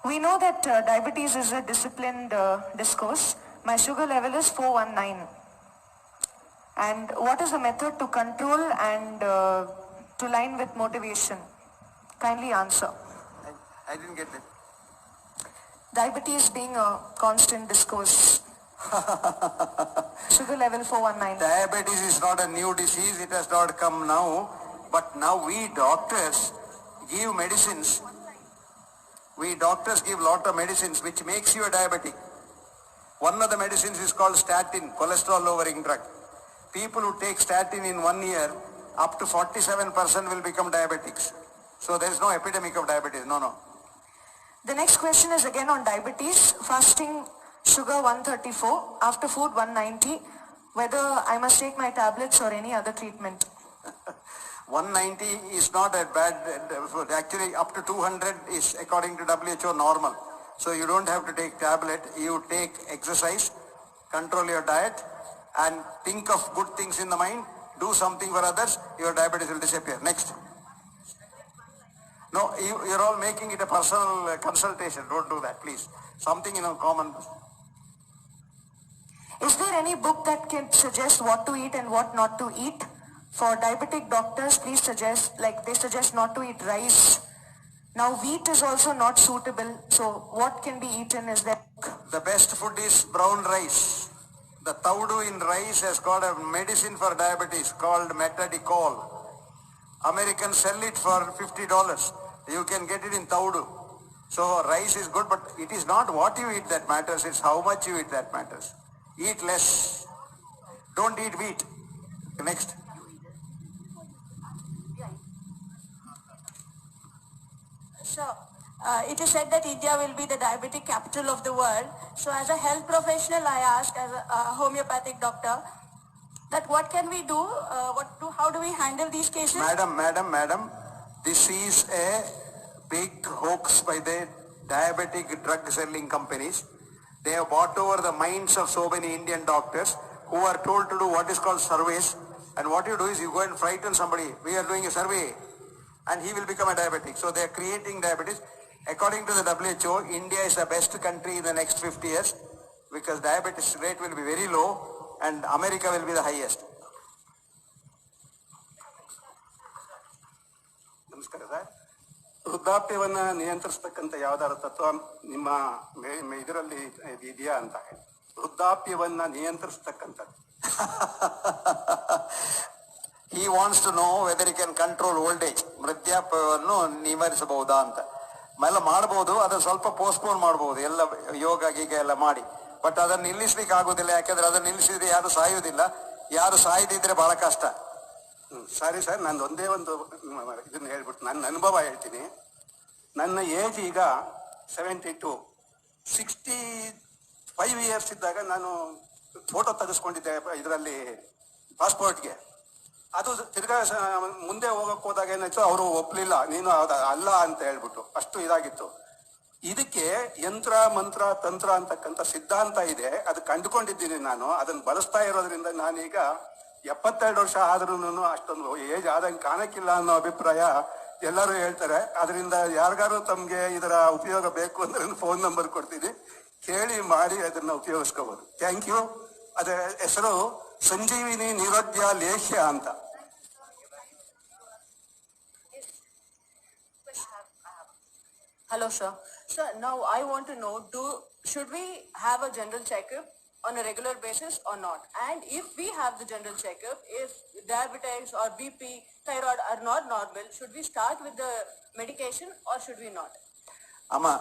We know that diabetes is a disciplined discourse. My sugar level is 419. And what is the method to control and to line with motivation? Kindly answer. I didn't get it. Diabetes being a constant discourse. Sugar level 419. Diabetes is not a new disease. It has not come now. But now we doctors give medicines. We doctors give lot of medicines which makes you a diabetic. One of the medicines is called statin, cholesterol lowering drug. People who take statin in 1 year, up to 47% will become diabetics. So there is no epidemic of diabetes. No. The next question is again on diabetes. Fasting, sugar 134, after food 190. Whether I must take my tablets or any other treatment. 190 is not a bad, actually up to 200 is according to WHO normal. So you don't have to take tablet, you take exercise, control your diet and think of good things in the mind, do something for others, your diabetes will disappear. Next. No, you're all making it a personal consultation, don't do that please. Something in a common. Is there any book that can suggest what to eat and what not to eat? For diabetic doctors, please suggest, like they suggest not to eat rice. Now wheat is also not suitable, so what can be eaten is there? The best food is brown rice. The taudu in rice has got a medicine for diabetes called metadicol. Americans sell it for $50. You can get it in taudu. So rice is good, but it is not what you eat that matters, it's how much you eat that matters. Eat less. Don't eat wheat. Next. Sure. It is said that India will be the diabetic capital of the world. So as a health professional, I ask as a homeopathic doctor, that what can we do? How do we handle these cases? Madam, this is a big hoax by the diabetic drug selling companies. They have bought over the minds of so many Indian doctors who are told to do what is called surveys. And what you do is you go and frighten somebody. We are doing a survey and he will become a diabetic. So they are creating diabetes. According to the WHO, India is the best country in the next 50 years because diabetes rate will be very low and America will be the highest. ನಮಸ್ಕಾರ sir. ವೃದ್ಧಾಪ್ಯವನ್ನು ನಿಯಂತ್ರಿಸತಕ್ಕಂಥ ಯಾವ್ದಾರ ತತ್ವ ನಿಮ್ಮ ಇದರಲ್ಲಿ ಇದೆಯಾ ಅಂತ. ವೃದ್ಧಾಪ್ಯವನ್ನು ನಿಯಂತ್ರಿಸತಕ್ಕಂಥದ್ದು. He wants to know whether he can control old age. ವೃದ್ಧಾಪ್ಯವನ್ನು ನಿವಾರಿಸಬಹುದಾ ಅಂತ. ಎಲ್ಲ ಮಾಡಬಹುದು, ಅದನ್ನು ಸ್ವಲ್ಪ ಪೋಸ್ಟ್ಪೋನ್ ಮಾಡಬಹುದು, ಎಲ್ಲ ಯೋಗ ಗೀಗ ಎಲ್ಲ ಮಾಡಿ. ಬಟ್ ಅದನ್ನು ನಿಲ್ಲಿಸ್ಲಿಕ್ಕೆ ಆಗುದಿಲ್ಲ, ಯಾಕಂದ್ರೆ ಅದನ್ನು ನಿಲ್ಲಿಸಿದ್ರೆ ಯಾರು ಸಾಯುವುದಿಲ್ಲ, ಯಾರು ಸಾಯದಿದ್ರೆ ಬಹಳ ಕಷ್ಟ. ಸರಿ ಸರ್, ನಂದು ಒಂದೇ ಒಂದು ಇದನ್ನು ಹೇಳ್ಬಿಟ್ಟು ನನ್ನ ಅನುಭವ ಹೇಳ್ತೀನಿ. ನನ್ನ ಏಜ್ ಈಗ 72. 65 ಇಯರ್ಸ್ ಇದ್ದಾಗ ನಾನು ಫೋಟೋ ತೆಗೆಸ್ಕೊಂಡಿದ್ದೆ ಇದರಲ್ಲಿ ಪಾಸ್ಪೋರ್ಟ್ಗೆ. ಅದು ತಿರ್ಗಾ ಮುಂದೆ ಹೋಗಕ್ಕೆ ಏನಾಯ್ತು, ಅವರು ಒಪ್ಪಲಿಲ್ಲ, ನೀನು ಅಲ್ಲ ಅಂತ ಹೇಳ್ಬಿಟ್ಟು. ಅಷ್ಟು ಇದಾಗಿತ್ತು. ಇದಕ್ಕೆ ಯಂತ್ರ ಮಂತ್ರ ತಂತ್ರ ಅಂತಕ್ಕಂಥ ಸಿದ್ಧಾಂತ ಇದೆ, ಅದು ಕಂಡುಕೊಂಡಿದ್ದೀನಿ ನಾನು. ಅದನ್ನು ಬಳಸ್ತಾ ಇರೋದ್ರಿಂದ ನಾನೀಗ 72 ವರ್ಷ ಆದ್ರೂ ಅಷ್ಟೊಂದು ಏಜ್ ಆದಂಗೆ ಕಾಣಕ್ಕಿಲ್ಲ ಅನ್ನೋ ಅಭಿಪ್ರಾಯ ಎಲ್ಲರೂ ಹೇಳ್ತಾರೆ. ಅದರಿಂದ ಯಾರಿಗಾರು ತಮ್ಗೆ ಇದರ ಉಪಯೋಗ ಬೇಕು ಅಂದ್ರೆ ಫೋನ್ ನಂಬರ್ ಕೊಡ್ತೀನಿ, ಕೇಳಿ ಮಾಡಿ ಅದನ್ನ ಉಪಯೋಗಿಸ್ಕೋಬಹುದು. Thank you. ಅದರ ಹೆಸರು ಸಂಜೀವಿನಿ ನಿರೋಧ್ಯ ಲೇಹ್ಯ ಅಂತ. Hello, sir. Sir, now I want to know, should we have a general checkup on a regular basis or not? And if we have the general checkup, if diabetes or BP, thyroid are not normal, should we start with the medication or should we not? Amma,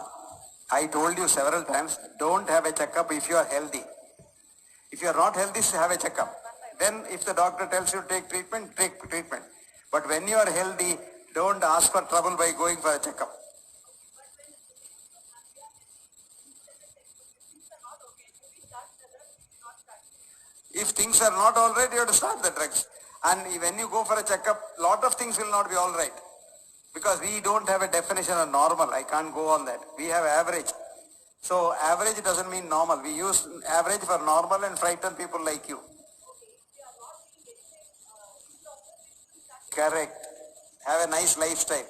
I told you several times, don't have a checkup if you are healthy. If you are not healthy, have a checkup. Then if the doctor tells you to take treatment, take treatment. But when you are healthy, don't ask for trouble by going for a checkup. If things are not all right, you have to start the drugs. And when you go for a checkup, lot of things will not be all right. Because we don't have a definition of normal. I can't go on that. We have average. So average doesn't mean normal. We use average for normal and frighten people like you. Correct. Have a nice lifestyle.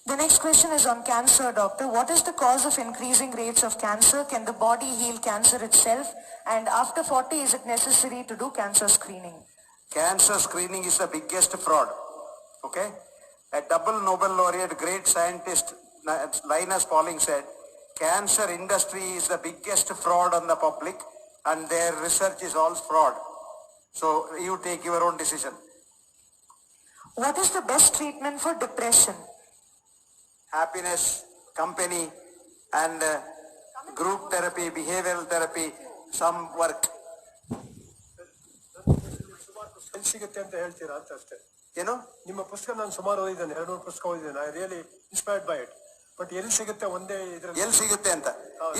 The next question is on cancer, doctor. What is the cause of increasing rates of cancer? Can the body heal cancer itself? And after 40, is it necessary to do cancer screening? Cancer screening is the biggest fraud. Okay? A double Nobel laureate, great scientist Linus Pauling said, cancer industry is the biggest fraud on the public and their research is all fraud. So you take your own decision. What is the best treatment for depression? Happiness, company, and group therapy, behavioral therapy, some work. ಎಲ್ಲಿ ಸಿಗುತ್ತೆ ಅಂತ ಹೇಳ್ತೀರಾ ಅಂತ ಅಷ್ಟೇ. ಏನು ನಿಮ್ಮ ಪುಸ್ತಕ ನಾನು ಸುಮಾರು ಓದಿದ್ದೇನೆ, 200 ಪುಸ್ತಕ ಓದಿದ್ದೇನೆ. I really inspired by it. But ಎಲ್ಲಿ ಸಿಗುತ್ತೆ ಒಂದೇ ಇದ್ರಲ್ಲಿ? ಎಲ್ಲಿ ಸಿಗುತ್ತೆ ಅಂತ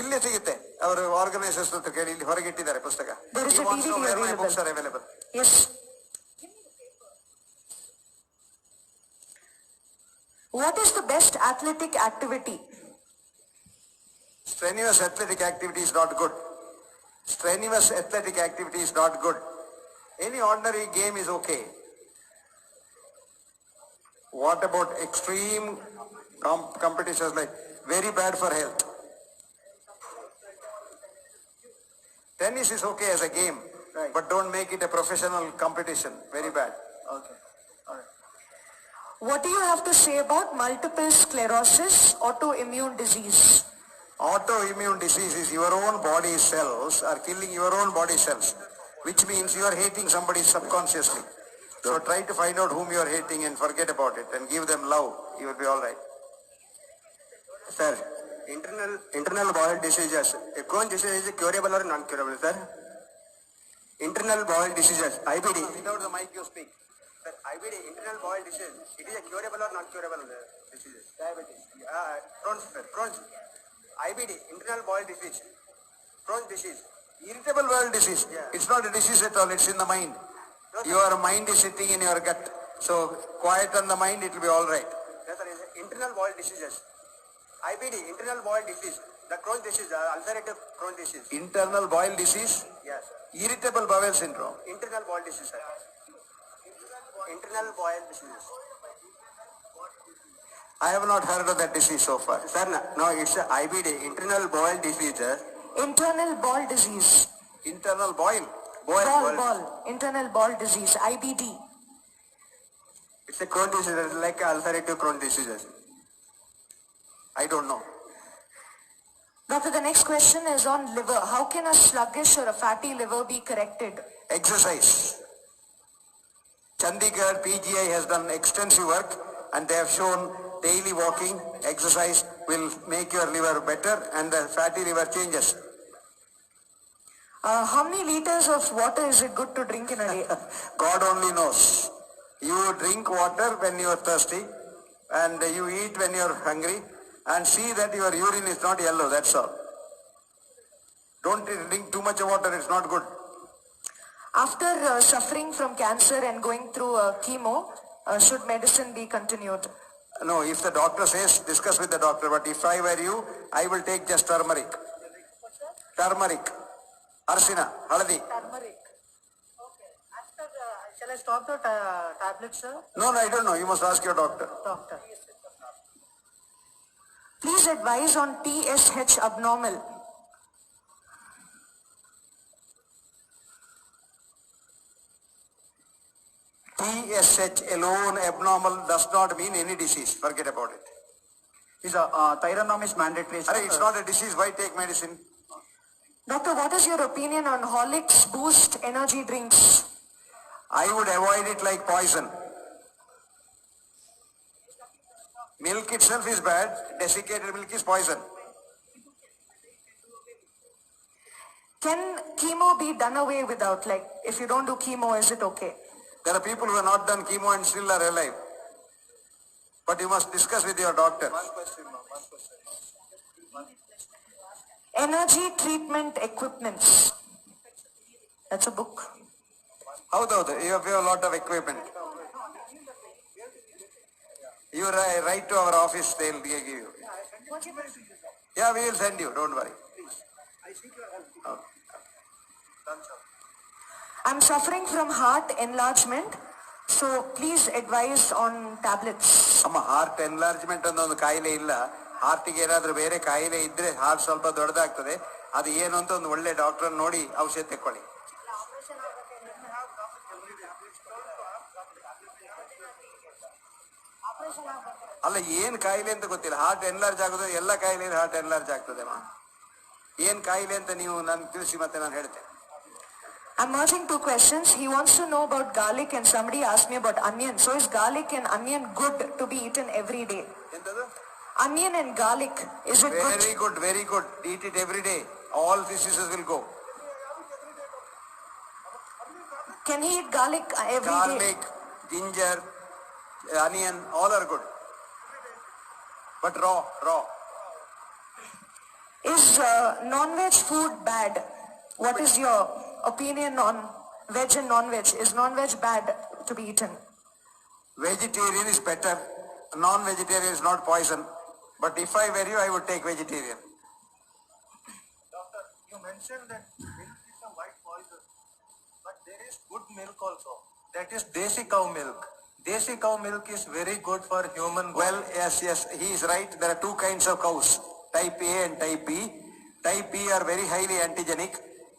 ಇಲ್ಲೇ ಸಿಗುತ್ತೆ. ಅವರು ಆರ್ಗನೈಸರ್ಸ್ ಹತ್ರ ಕೇಳಿ, ಇಲ್ಲಿ ಹೊರಗೆ ಇಟ್ಟಿದ್ದಾರೆ ಪುಸ್ತಕ. There is a DVD available. Books are available. Yes. What is the best athletic activity? Strenuous athletic activity is not good. Strenuous athletic activity is not good. Any ordinary game is okay. What about extreme competitions, like very bad for health? Tennis is okay as a game, right, but don't make it a professional competition. Very bad. Okay. All right. What do you have to say about multiple sclerosis, autoimmune disease? Autoimmune disease is your own body cells are killing your own body cells, which means you are hating somebody subconsciously. So try to find out whom you are hating and forget about it and give them love. You will be all right. Sir, internal bowel diseases. Crohn's disease is curable or non-curable, sir? Internal bowel diseases, IBD. Without the mic you speak. Sir, IBD, internal bowel disease. It is a curable or non-curable disease? Diabetes. Crohn's, sir. Crohn's. IBD, internal bowel disease. Crohn's disease. Irritable bowel disease. Yeah. It's not a disease at all. It's in the mind. Your mind is sitting in your gut. So quiet on the mind, it will be all right. Yes, sir. Internal bowel diseases. IBD, internal bowel disease. The Crohn's disease, ulcerative Crohn's disease. Internal bowel disease, Yes. irritable bowel syndrome. Internal bowel disease, sir. Internal bowel disease. I have not heard of that disease so far. Sir, no, it's a IBD, internal bowel disease. Internal ball disease. Internal bowel. Ball. Internal ball disease, IBD. It's a Crohn's disease, like ulcerative Crohn's disease. I don't know. Doctor, the next question is on liver. How can a sluggish or a fatty liver be corrected? Exercise. Chandigarh PGI has done extensive work and they have shown daily walking, exercise will make your liver better and the fatty liver changes. How many liters of water is it good to drink in a day? God only knows. You drink water when you are thirsty and you eat when you are hungry and see that your urine is not yellow, that's all. Don't drink too much water, it's not good. After suffering from cancer and going through chemo, should medicine be continued? No, if the doctor says, discuss with the doctor, but if I were you, I will take just turmeric. Turmeric. Arsina, haladi. Turmeric. Okay. After, shall I stop the tablet, sir? No, I don't know. You must ask your doctor. Doctor. Please advise on TSH abnormal. TSH alone abnormal does not mean any disease. Forget about it. Is a Tyrannom is mandatory. It's not a disease. Why take medicine? Doctor, what is your opinion on Horlicks Boost energy drinks? I would avoid it like poison. Milk itself is bad. Desiccated milk is poison. Can chemo be done away without? Like, if you don't do chemo, is it okay? There are people who have not done chemo and still are alive. But you must discuss with your doctor. Energy treatment equipments. That's a book. How though? You have a lot of equipment. You write to our office, they'll give you. Yeah, we will send you, don't worry. I'm suffering from heart enlargement. So please advise on tablets. ನಮ್ಮ heart enlargement ಅನ್ನೋ ಒಂದು ಕಾಯಿಲೆ ಇಲ್ಲ. ಹಾರ್ಟಿಗೆ ಏನಾದ್ರೂ ಬೇರೆ ಕಾಯಿಲೆ ಇದ್ರೆ heart ಸ್ವಲ್ಪ ದೊಡ್ಡದಾಗ್ತದೆ. ಅದು ಏನು ಅಂತ ಒಂದು ಒಳ್ಳೆ ಡಾಕ್ಟರ್ ನೋಡಿ ಔಷಧ ತಕೊಳ್ಳಿ. ಅಲ್ಲ ಏನ್ ಕಾಯಿಲೆ ಅಂತ ಗೊತ್ತಿಲ್ಲ. ಹಾರ್ಟ್ ಎನ್ಲಾರ್ಜ್ ಆಗೋದು ಎಲ್ಲ ಕಾಯಿಲೆ ಹಾರ್ಟ್ ಎನ್ಲಾರ್ಜ್ ಆಗ್ತದೆ. ಏನ್ ಕಾಯಿಲೆ ಅಂತ ನೀವು ನನ್ಗೆ ತಿಳಿಸಿ ಮತ್ತೆ ನಾನು ಹೇಳ್ತೇನೆ. I'm merging two questions. He wants to know about garlic and somebody asked me about onion. So is garlic and onion good to be eaten every day? ಎಂತದು? Onion and garlic, is it good? Very good, very good. Eat it every day. All diseases will go. Can he eat garlic every day? Garlic, ginger, onion, all are good. But raw. Is non-veg food bad? What is your opinion on veg and non-veg? Is non-veg bad to be eaten? Vegetarian is better. Non-vegetarian is not poison. But if I were you, I would take vegetarian. Doctor, you mentioned that milk is a white poison, but there is good milk also. That is desi cow milk. Desi cow milk is very good for human body. Well, yes, he is right. There are two kinds of cows, type A and type B. Type B are very highly antigenic.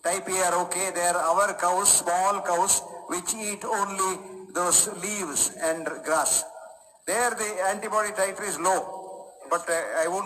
Type A are okay. They are our cows, small cows, which eat only those leaves and grass. There the antibody titer is low, but I won't